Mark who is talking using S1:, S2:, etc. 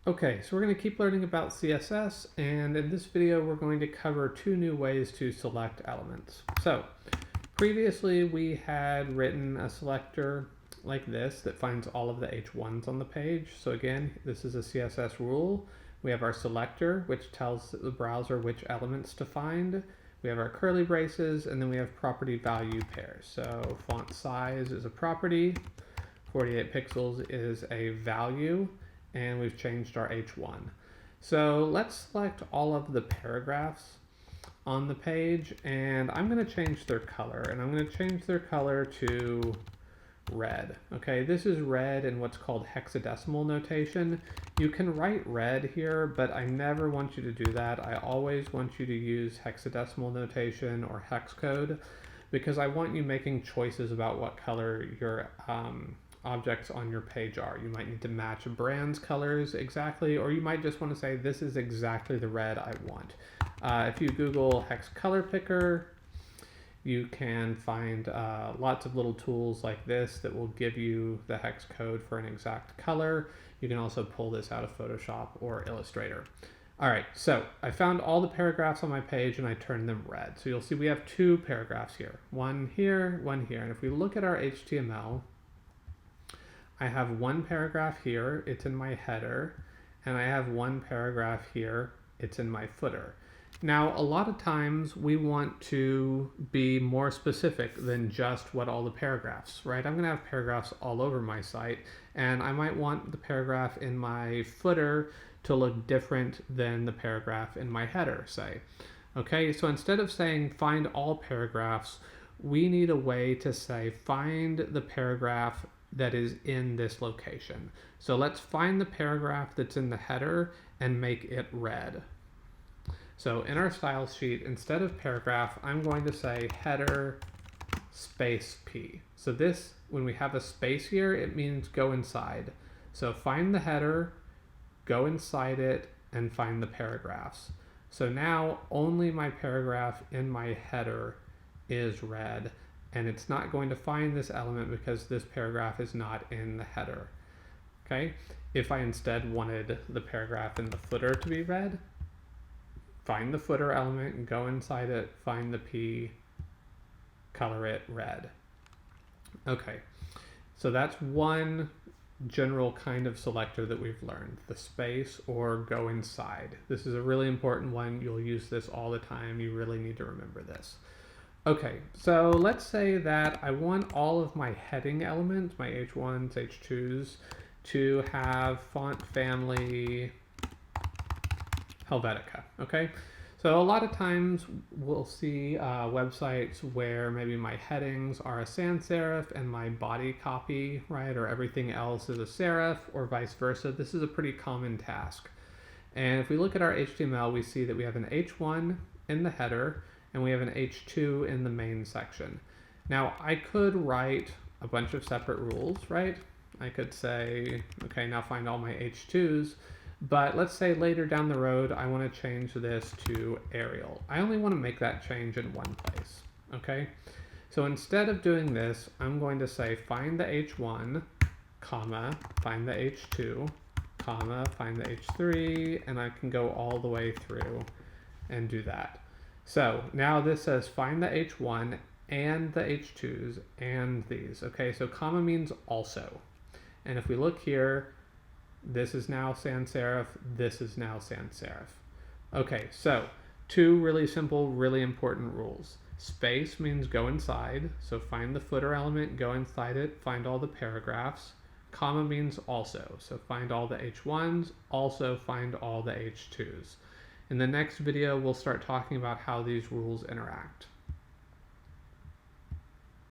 S1: Okay, so we're going to keep learning about CSS, and in this video we're going to cover two new ways to select elements. So previously we had written a selector like this that finds all of the H1s on the page. So again, this is a CSS rule. We have our selector, which tells the browser which elements to find. We have our curly braces, and then we have property value pairs. So font size is a property, 48 pixels is a value, and we've changed our H1. So let's select all of the paragraphs on the page, and I'm going to change their color, and I'm going to change their color to red. Okay, this is red in what's called hexadecimal notation. You can write red here, but I never want you to do that. I always want you to use hexadecimal notation or hex code, because I want you making choices about what color your objects on your page are. You might need to match a brand's colors exactly, or you might just want to say this is exactly the red I want. If you Google hex color picker, you can find lots of little tools like this that will give you the hex code for an exact color. You can also pull this out of Photoshop or Illustrator. All right, so I found all the paragraphs on my page and I turned them red. So you'll see we have two paragraphs here, one here, one here. And if we look at our HTML, I have one paragraph here, it's in my header, and I have one paragraph here, it's in my footer. Now, a lot of times we want to be more specific than just what all the paragraphs, right? I'm going to have paragraphs all over my site, and I might want the paragraph in my footer to look different than the paragraph in my header, say. Okay, so instead of saying find all paragraphs, we need a way to say find the paragraph that is in this location. So let's find the paragraph that's in the header and make it red. So in our style sheet, instead of paragraph, I'm going to say header space P. So this, when we have a space here, it means go inside. So find the header, go inside it, and find the paragraphs. So now only my paragraph in my header is red, and it's not going to find this element because this paragraph is not in the header. Okay, if I instead wanted the paragraph in the footer to be red, find the footer element, go inside it, find the P, color it red. Okay, so that's one general kind of selector that we've learned, the space or go inside. This is a really important one. You'll use this all the time. You really need to remember this. Okay, so let's say that I want all of my heading elements, my H1s, H2s, to have font family Helvetica, okay? So a lot of times we'll see websites where maybe my headings are a sans serif and my body copy, right, or everything else is a serif, or vice versa. This is a pretty common task. And if we look at our HTML, we see that we have an H1 in the header, and we have an H2 in the main section. Now, I could write a bunch of separate rules, right? I could say, okay, now find all my H2s, but let's say later down the road, I want to change this to Arial. I only want to make that change in one place, okay? So instead of doing this, I'm going to say find the H1, comma, find the H2, comma, find the H3, and I can go all the way through and do that. So now this says find the H1 and the H2s and these. Okay, so comma means also. And if we look here, this is now sans serif, this is now sans serif. Okay, so two really simple, really important rules. Space means go inside, so find the footer element, go inside it, find all the paragraphs. Comma means also, so find all the H1s, also find all the H2s. In the next video, we'll start talking about how these rules interact.